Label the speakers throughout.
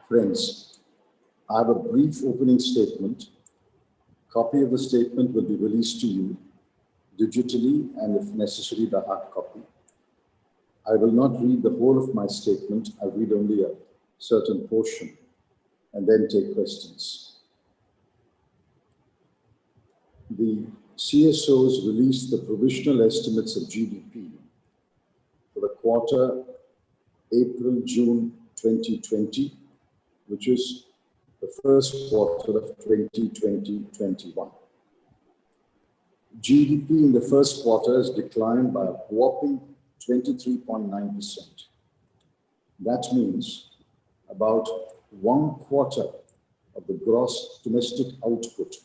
Speaker 1: Friends, I have a brief opening statement. Copy of the statement will be released to you digitally and if necessary the hard copy. I will not read the whole of my statement. I'll read only a certain portion and then take questions. The CSOs released the provisional estimates of GDP for the quarter April-June 2020, which is the first quarter of 2020-21. GDP in the first quarter has declined by a whopping 23.9%. That means about 1/4 of the gross domestic output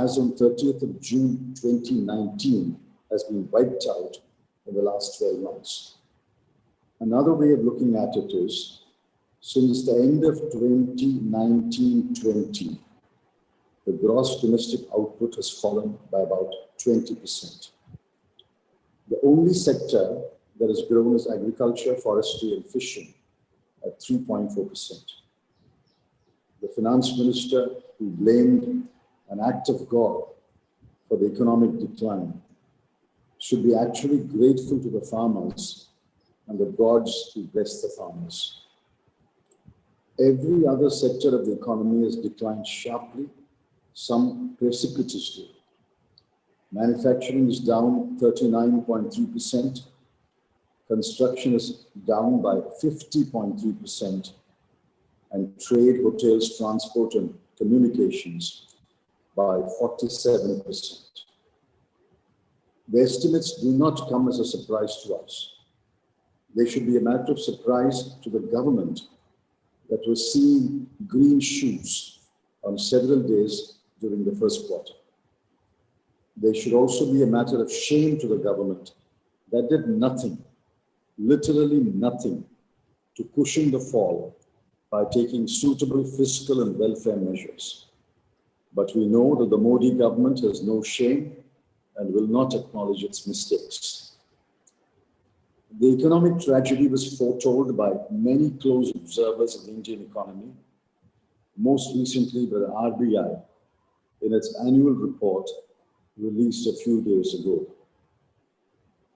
Speaker 1: as on 30th of June 2019 has been wiped out in the last 12 months. Another way of looking at it is, since the end of 2019-20, the gross domestic output has fallen by about 20%. The only sector that has grown is agriculture, forestry, and fishing at 3.4%. The finance minister, who blamed an act of God for the economic decline, should be actually grateful to the farmers and the gods who bless the farmers. Every other sector of the economy has declined sharply, some precipitously. Manufacturing is down 39.3%. Construction is down by 50.3%. And trade, hotels, transport, and communications by 47%. The estimates do not come as a surprise to us. They should be a matter of surprise to the government that was seeing green shoots on several days during the first quarter. They should also be a matter of shame to the government that did nothing, literally nothing, to cushion the fall by taking suitable fiscal and welfare measures. But we know that the Modi government has no shame and will not acknowledge its mistakes. The economic tragedy was foretold by many close observers of the Indian economy, most recently by the RBI in its annual report released a few days ago.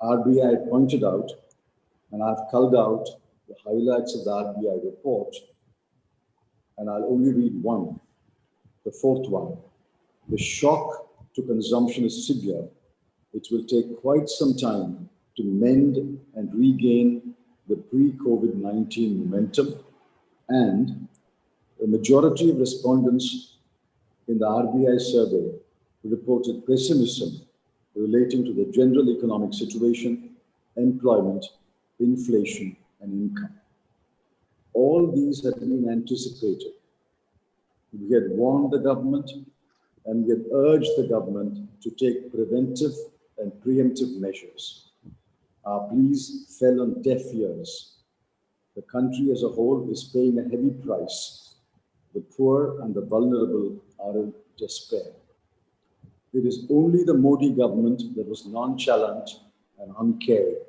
Speaker 1: RBI pointed out, and I've culled out the highlights of the RBI report, and I'll only read one, the fourth one. The shock to consumption is severe. It will take quite some time to mend and regain the pre-COVID-19 momentum, and the majority of respondents in the RBI survey reported pessimism relating to the general economic situation, employment, inflation, and income. All these had been anticipated. We had warned the government and we had urged the government to take preventive and preemptive measures. Our pleas fell on deaf ears. The country as a whole is paying a heavy price. The poor and the vulnerable are in despair. It is only the Modi government that was nonchalant and uncaring.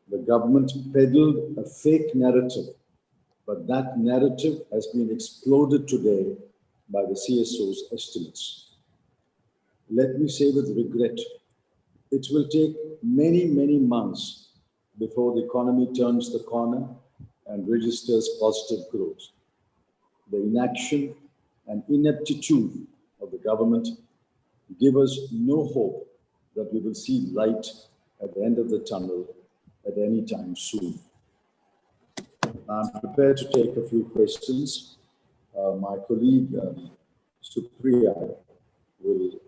Speaker 1: The government peddled a fake narrative, but that narrative has been exploded today by the CSO's estimates. Let me say with regret, it will take many, many months before the economy turns the corner and registers positive growth. The inaction and ineptitude of the government give us no hope that we will see light at the end of the tunnel at any time soon. I'm prepared to take a few questions. My colleague, Supriya, will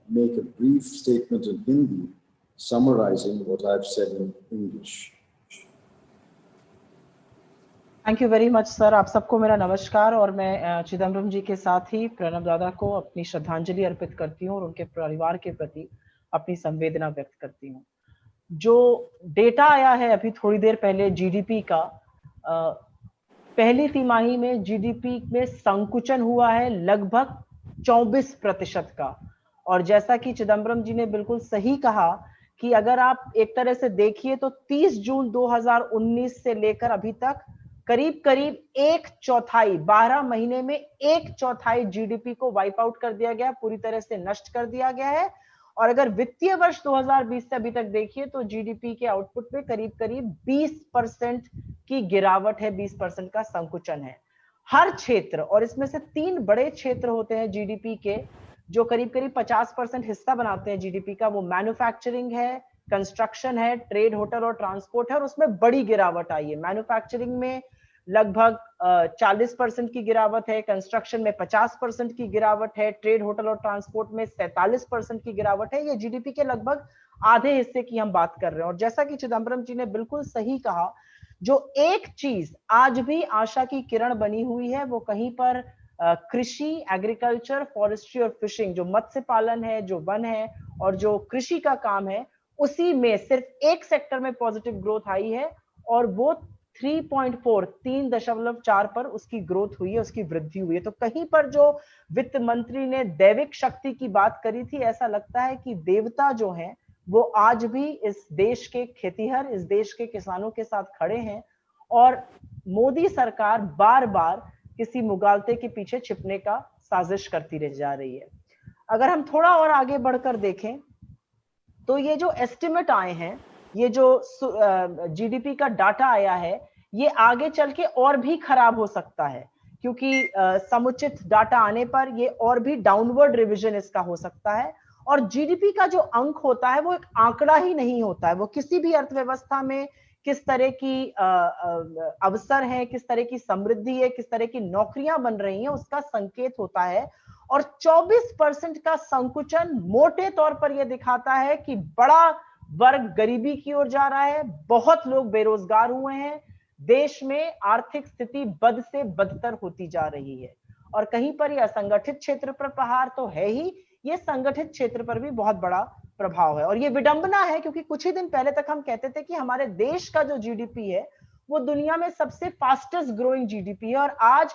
Speaker 1: make a brief statement in Hindi summarizing what I've said in English.
Speaker 2: Thank you very much sir. आप सबको मेरा नमस्कार, और मैं चिदम्बरम जी के साथ ही प्रणब दादा को अपनी श्रद्धांजलि अर्पित करती हूँ और उनके परिवार के प्रति अपनी संवेदना व्यक्त करती हूँ। जो डेटा आया है अभी थोड़ी देर पहले जीडीपी का, पहली तिमाही में जीडीपी में संकुचन हुआ है लगभग 24% का। और जैसा कि चिदम्बरम जी ने बिल्कुल सही कहा कि अगर आप एक तरह से देखिए तो 30 जून 2019 से लेकर अभी तक करीब करीब 1/4, 12 महीने में 1/4 जीडीपी को वाइप आउट कर दिया गया, पूरी तरह से नष्ट कर दिया गया है। और अगर वित्तीय वर्ष 2020 से अभी तक देखिए तो जीडीपी के आउटपुट में करीब करीब 20% की गिरावट है, 20% का संकुचन है हर क्षेत्र। और इसमें से 3 बड़े क्षेत्र होते हैं जीडीपी के, जो करीब करीब 50% हिस्सा बनाते हैं जीडीपी का। वो मैन्युफैक्चरिंग है, कंस्ट्रक्शन है, ट्रेड, होटल और ट्रांसपोर्ट है। और उसमें बड़ी गिरावट आई है। मैन्युफैक्चरिंग में लगभग 40% की गिरावट है, कंस्ट्रक्शन में 50% की गिरावट है, ट्रेड, होटल और ट्रांसपोर्ट में 47% की गिरावट है। ये जीडीपी के लगभग आधे हिस्से की हम बात कर रहे हैं। और जैसा कि चिदम्बरम जी ने बिल्कुल सही कहा, जो एक चीज आज भी आशा की किरण बनी हुई है वो कहीं पर कृषि, एग्रीकल्चर, फॉरेस्ट्री और फिशिंग, जो मत्स्य पालन है, जो वन है और जो कृषि का काम है, उसी में सिर्फ एक सेक्टर में पॉजिटिव ग्रोथ आई है और वो 3.4 पर उसकी ग्रोथ हुई है, उसकी वृद्धि हुई है। तो कहीं पर जो वित्त मंत्री ने दैविक शक्ति की बात करी थी, ऐसा लगता है कि देवता जो हैं वो आज भी इस देश के खेतीहर, इस देश के किसानों के साथ खड़े हैं। और मोदी सरकार बार बार किसी मुगालते के पीछे छिपने का साजिश करती रह जा रही है। अगर हम थोड़ा और आगे बढ़कर देखें तो ये जो एस्टिमेट आए हैं, ये जो जीडीपी का डाटा आया है, ये आगे चल के और भी खराब हो सकता है, क्योंकि समुचित डाटा आने पर ये और भी डाउनवर्ड रिवीजन इसका हो सकता है। और जीडीपी का जो अंक होता है वो एक आंकड़ा ही नहीं होता है, वो किसी भी अर्थव्यवस्था में किस तरह की अवसर है, किस तरह की समृद्धि है, किस तरह की नौकरियां बन रही हैं, उसका संकेत होता है। और 24% का संकुचन मोटे तौर पर यह दिखाता है कि बड़ा वर्ग गरीबी की ओर जा रहा है, बहुत लोग बेरोजगार हुए हैं, देश में आर्थिक स्थिति बद से बदतर होती जा रही है। और कहीं पर यह असंगठित क्षेत्र पर प्रहार तो है ही, ये संगठित क्षेत्र पर भी बहुत बड़ा प्रभाव है। और ये विडंबना है, क्योंकि कुछ ही दिन पहले तक हम कहते थे कि हमारे देश का जो जीडीपी है वो दुनिया में सबसे फास्टेस्ट ग्रोइंग जीडीपी है, और आज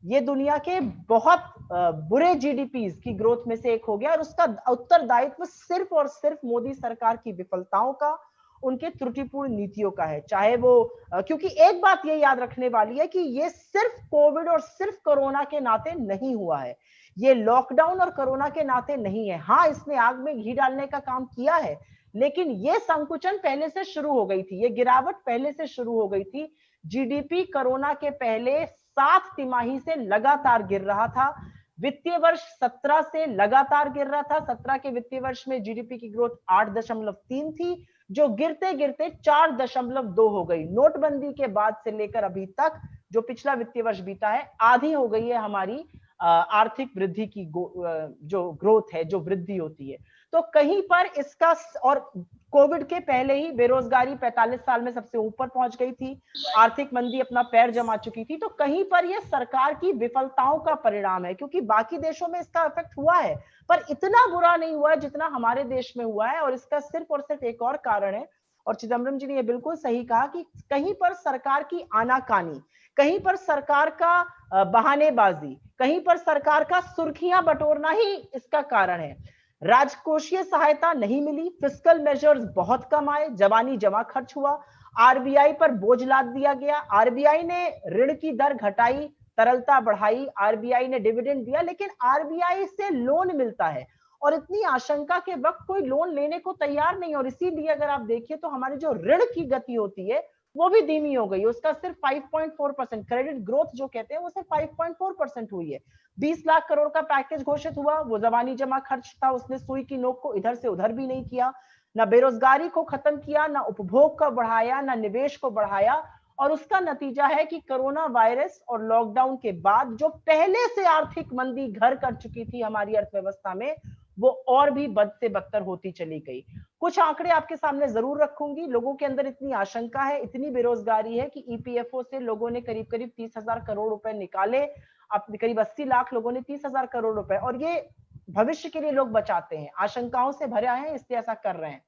Speaker 2: ये दुनिया के बहुत बुरे जीडीपी की ग्रोथ में से एक हो गया। और उसका उत्तरदायित्व सिर्फ और सिर्फ मोदी सरकार की विफलताओं का, उनके त्रुटिपूर्ण नीतियों का है। चाहे वो क्योंकि एक बात ये याद रखने वाली है कि ये सिर्फ कोविड और सिर्फ कोरोना के नाते नहीं हुआ है, ये लॉकडाउन और कोरोना के नाते नहीं है। हाँ, इसने आग में घी डालने का काम किया है, लेकिन ये संकुचन पहले से शुरू हो गई थी, ये गिरावट पहले से शुरू हो गई थी। जीडीपी कोरोना के पहले 7 तिमाही से लगातार गिर रहा था। वित्तीय वर्ष 17 से लगातार गिर रहा था। 17 के वित्तीय वर्ष में जीडीपी की ग्रोथ 8.3 थी, जो गिरते गिरते 4.2 हो गई। नोटबंदी के बाद से लेकर अभी तक जो पिछला वित्तीय वर्ष बीता है, आधी हो गई है हमारी आर्थिक वृद्धि की जो ग्रोथ है, जो वृद्धि होती है। तो कहीं पर इसका, और कोविड के पहले ही बेरोजगारी 45 साल में सबसे ऊपर पहुंच गई थी, आर्थिक मंदी अपना पैर जमा चुकी थी। तो कहीं पर यह सरकार की विफलताओं का परिणाम है, क्योंकि बाकी देशों में इसका इफेक्ट हुआ है पर इतना बुरा नहीं हुआ है जितना हमारे देश में हुआ है। और इसका सिर्फ और सिर्फ एक और कारण है, और चिदम्बरम जी ने यह बिल्कुल सही कहा कि कहीं पर सरकार की आनाकानी, कहीं पर सरकार का बहानेबाजी, कहीं पर सरकार का सुर्खियां बटोरना ही इसका कारण है। राजकोषीय सहायता नहीं मिली, फिस्कल मेजर्स बहुत कम आए, जवानी जमा खर्च हुआ, आरबीआई पर बोझ लाद दिया गया, आरबीआई ने ऋण की दर घटाई, तरलता बढ़ाई, आरबीआई ने डिविडेंड दिया, लेकिन आरबीआई से लोन मिलता है और इतनी आशंका के वक्त कोई लोन लेने को तैयार नहीं। और इसीलिए अगर आप देखिए तो हमारी जो ऋण की गति होती है वो भी धीमी हो गई, उसका सिर्फ 5.4%, क्रेडिट ग्रोथ जो कहते हैं वो सिर्फ 5.4% हुई है। 20 लाख करोड़ का पैकेज घोषित हुआ, वो जवानी जमा खर्च था, उसने सुई की नोक को इधर से उधर भी नहीं किया, ना बेरोजगारी को खत्म किया, ना उपभोग को बढ़ाया, ना निवेश को बढ़ाया। और उसका नतीजा है कि कोरोना वायरस और लॉकडाउन के बाद जो पहले से आर्थिक मंदी घर कर चुकी थी हमारी अर्थव्यवस्था में, वो और भी बद से बदतर होती चली गई। कुछ आंकड़े आपके सामने जरूर रखूंगी। लोगों के अंदर इतनी आशंका है, इतनी बेरोजगारी है कि ईपीएफओ से लोगों ने करीब करीब 30,000 करोड़ रुपए निकाले, अब करीब 80 लाख लोगों ने 30,000 करोड़ रुपए, और ये भविष्य के लिए लोग बचाते हैं, आशंकाओं से भरे आए हैं इसलिए ऐसा कर रहे हैं।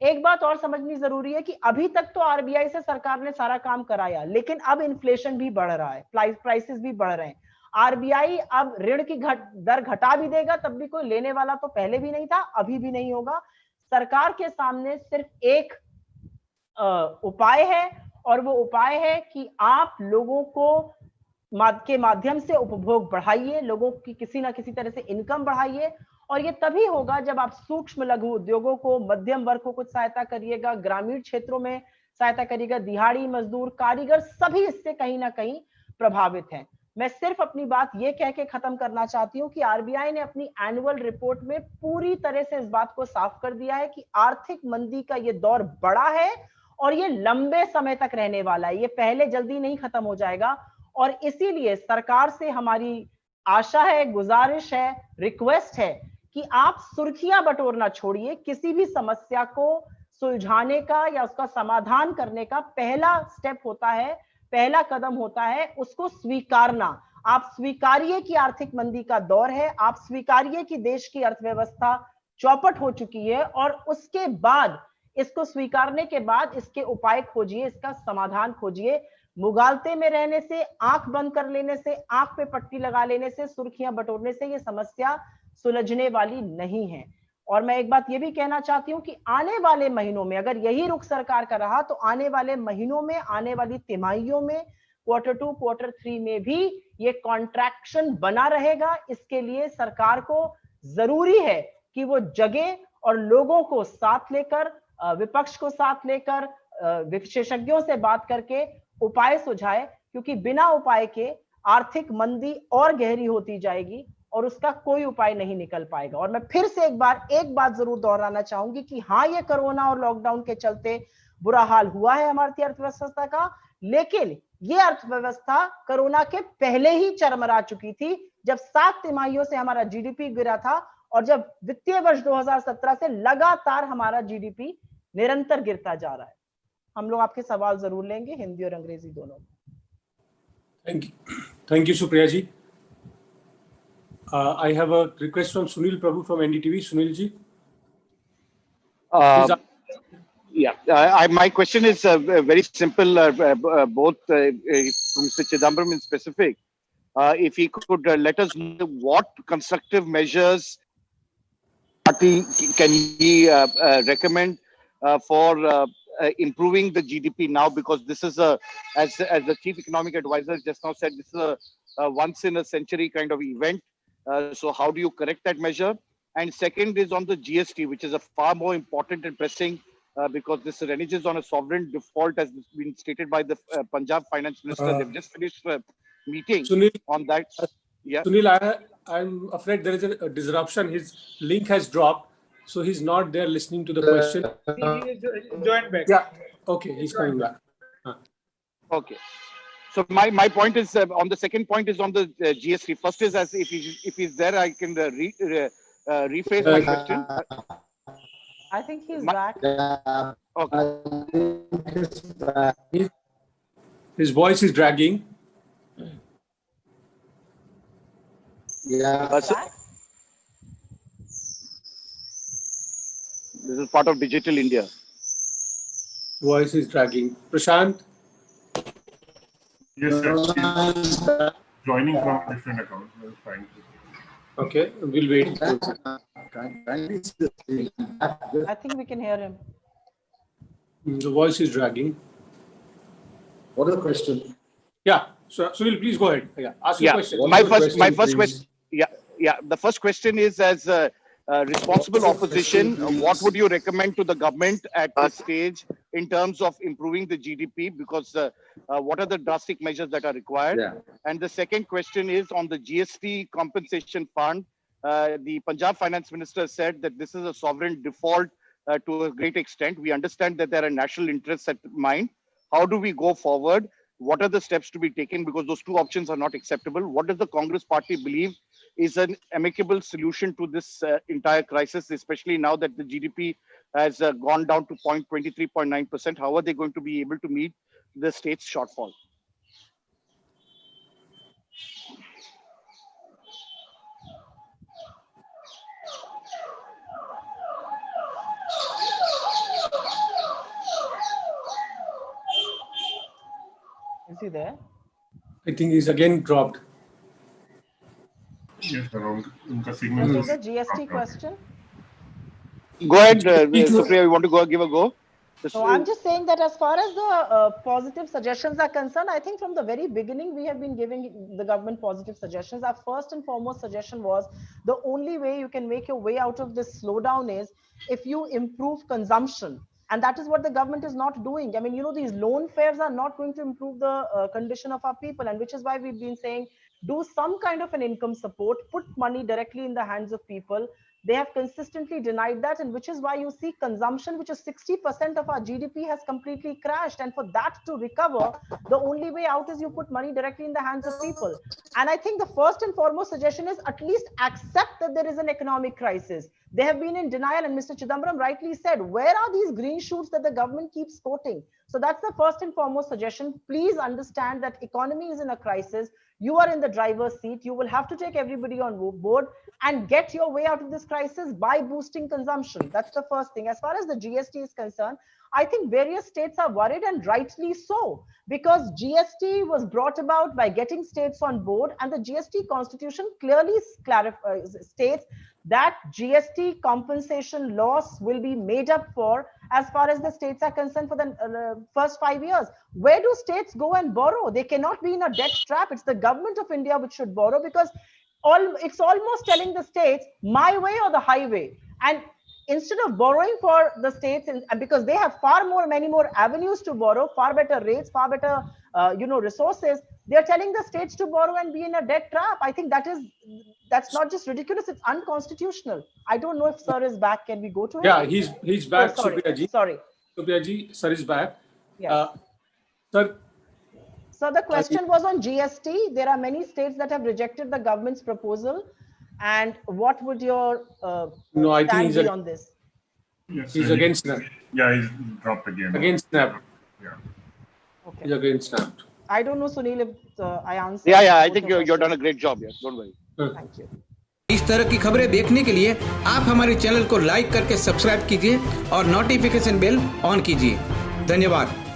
Speaker 2: एक बात और समझनी जरूरी है कि अभी तक तो आरबीआई से सरकार ने सारा काम कराया, लेकिन अब इन्फ्लेशन भी बढ़ रहा है, प्राइसेस भी बढ़ रहे हैं। आरबीआई अब ऋण की दर घटा भी देगा तब भी कोई लेने वाला तो पहले भी नहीं था, अभी भी नहीं होगा। सरकार के सामने सिर्फ एक उपाय है, और वो उपाय है कि आप लोगों को के माध्यम से उपभोग बढ़ाइए, लोगों की किसी ना किसी तरह से इनकम बढ़ाइए, और ये तभी होगा जब आप सूक्ष्म लघु उद्योगों को, मध्यम वर्ग को कुछ सहायता करिएगा, ग्रामीण क्षेत्रों में सहायता करिएगा, दिहाड़ी मजदूर, कारीगर सभी इससे कहीं ना कहीं प्रभावित हैं। मैं सिर्फ अपनी बात ये कह के खत्म करना चाहती हूँ कि आरबीआई ने अपनी एनुअल रिपोर्ट में पूरी तरह से इस बात को साफ कर दिया है कि आर्थिक मंदी का ये दौर बड़ा है और ये लंबे समय तक रहने वाला है, ये पहले जल्दी नहीं खत्म हो जाएगा। और इसीलिए सरकार से हमारी आशा है, गुजारिश है, रिक्वेस्ट है कि आप सुर्खियां बटोरना छोड़िए। किसी भी समस्या को सुलझाने का या उसका समाधान करने का पहला स्टेप होता है, पहला कदम होता है उसको स्वीकारना। आप स्वीकारिए कि आर्थिक मंदी का दौर है, आप स्वीकारिए कि देश की अर्थव्यवस्था चौपट हो चुकी है, और उसके बाद, इसको स्वीकारने के बाद इसके उपाय खोजिए, इसका समाधान खोजिए। मुगालते में रहने से, आंख बंद कर लेने से, आंख पे पट्टी लगा लेने से, सुर्खियां बटोरने से ये समस्या सुलझने वाली नहीं है। और मैं एक बात ये भी कहना चाहती हूँ कि आने वाले महीनों में अगर यही रुख सरकार का रहा तो आने वाले महीनों में, आने वाली तिमाहियों में, Q2, Q3 में भी ये कॉन्ट्रैक्शन बना रहेगा। इसके लिए सरकार को जरूरी है कि वो जगे और लोगों को साथ लेकर, विपक्ष को साथ लेकर, विशेषज्ञों से बात करके उपाय सुझाए, क्योंकि बिना उपाय के आर्थिक मंदी और गहरी होती जाएगी और उसका कोई उपाय नहीं निकल पाएगा। और मैं फिर से एक बात जरूर दोहराना चाहूंगी कि हाँ, ये कोरोना और लॉकडाउन के चलते बुरा हाल हुआ है हमारी अर्थव्यवस्था का, लेकिन ये अर्थव्यवस्था कोरोना के पहले ही चरमरा चुकी थी, जब 7 तिमाहियों से हमारा जीडीपी गिरा था और जब वित्तीय वर्ष 2017 से लगातार हमारा जीडीपी निरंतर गिरता जा रहा है। हम लोग आपके सवाल जरूर लेंगे, हिंदी और अंग्रेजी दोनों।
Speaker 3: Thank you, Supriya ji. I have a request from Sunil Prabhu from NDTV. Sunil ji.
Speaker 4: My question is very simple, both to Mr. Chidambaram in specific. If he could let us know what constructive measures can he recommend for improving the GDP now, because this is as the chief economic advisor just now said, this is a once in a century kind of event. So how do you correct that measure? And second is on the GST, which is a far more important and pressing, because this reneges on a sovereign default, as been stated by the Punjab finance minister. They've just finished a meeting
Speaker 3: Sunil,
Speaker 4: on that. Yeah.
Speaker 3: Sunil, I'm afraid there is a disruption. His link has dropped, so he's not there listening to the question.
Speaker 5: He is joined back.
Speaker 3: Yeah. Okay, he's coming back.
Speaker 4: Okay. So my point is on the second point is on the GST. First is, as if he's there, I can rephrase my question.
Speaker 2: I think he's back.
Speaker 4: Okay.
Speaker 3: His voice is dragging.
Speaker 4: Yeah. This is part of Digital India.
Speaker 3: Voice is dragging. Prashant.
Speaker 6: Yes, sir. She's joining from a different account. We'll find it.
Speaker 3: Okay, we'll wait.
Speaker 2: I think we can hear him.
Speaker 3: The voice is dragging.
Speaker 1: What is the question?
Speaker 3: Yeah. So Sunil, please go ahead. Yeah. Ask your question.
Speaker 4: My first question. Yeah. The first question is, as responsible opposition, what would you recommend to the government at this stage in terms of improving the GDP? Because what are the drastic measures that are required?
Speaker 1: Yeah.
Speaker 4: And the second question is on the GST compensation fund. The Punjab finance minister said that this is a sovereign default to a great extent. We understand that there are national interests at mind. How do we go forward? What are the steps to be taken? Because those two options are not acceptable. What does the Congress party believe is an amicable solution to this entire crisis, especially now that the GDP has gone down to 23.9%? How are they going to be able to meet the state's shortfall?
Speaker 2: Is he there?
Speaker 3: I think he's again dropped.
Speaker 6: Yes, sir. Unka
Speaker 2: What
Speaker 6: signal
Speaker 2: was
Speaker 6: was
Speaker 2: the GST question?
Speaker 4: Go ahead, Supriya, you want to give a go?
Speaker 2: So I'm just saying that as far as the positive suggestions are concerned, I think from the very beginning we have been giving the government positive suggestions. Our first and foremost suggestion was the only way you can make your way out of this slowdown is if you improve consumption. And that is what the government is not doing. I mean, you know, these loan fares are not going to improve the condition of our people. And which is why we've been saying, do some kind of an income support, put money directly in the hands of people. They have consistently denied that, and which is why you see consumption, which is 60% of our GDP, has completely crashed. And for that to recover, the only way out is you put money directly in the hands of people. And I think the first and foremost suggestion is at least accept that there is an economic crisis. They have been in denial, and Mr. Chidambaram rightly said, where are these green shoots that the government keeps quoting? So that's the first and foremost suggestion. Please understand that economy is in a crisis. You are in the driver's seat. You will have to take everybody on board and get your way out of this crisis by boosting consumption. That's the first thing. As far as the GST is concerned, I think various states are worried, and rightly so, because GST was brought about by getting states on board, and the GST constitution clearly states that GST compensation loss will be made up for as far as the states are concerned for the first 5 years. Where do states go and borrow? They cannot be in a debt trap. It's the government of India which should borrow, because it's almost telling the states, my way or the highway. And instead of borrowing for the states, and because they have many more avenues to borrow, far better rates, far better resources, they're telling the states to borrow and be in a debt trap. I think that's not just ridiculous, it's unconstitutional. I don't know if sir is back. Can we go to him?
Speaker 3: Yeah, he's back.
Speaker 2: Oh, sorry.
Speaker 3: Supriya ji.
Speaker 2: Sorry.
Speaker 3: Supriya ji, sir is back.
Speaker 2: Yeah.
Speaker 3: Sir,
Speaker 2: So the question was on GST. There are many states that have rejected the government's proposal. And what would your
Speaker 3: no, I think
Speaker 2: stand
Speaker 3: he's
Speaker 2: be on this?
Speaker 6: Yes,
Speaker 3: he's
Speaker 6: sir.
Speaker 3: against SNAP.
Speaker 6: Yeah, he's dropped again.
Speaker 3: Against SNAP.
Speaker 6: Yeah.
Speaker 2: Okay.
Speaker 3: He's against SNAP.
Speaker 2: I don't know, Sunil, if I answered.
Speaker 4: Yeah, I
Speaker 2: both
Speaker 4: think
Speaker 2: your
Speaker 4: you've done a
Speaker 2: questions.
Speaker 4: great job. Yes, don't worry.
Speaker 2: Thank you.
Speaker 7: इस तरह की खबरें देखने के लिए आप हमारे channel को लाइक करके सब्सक्राइब कीजिए और नोटिफिकेशन बेल ऑन कीजिए। धन्यवाद।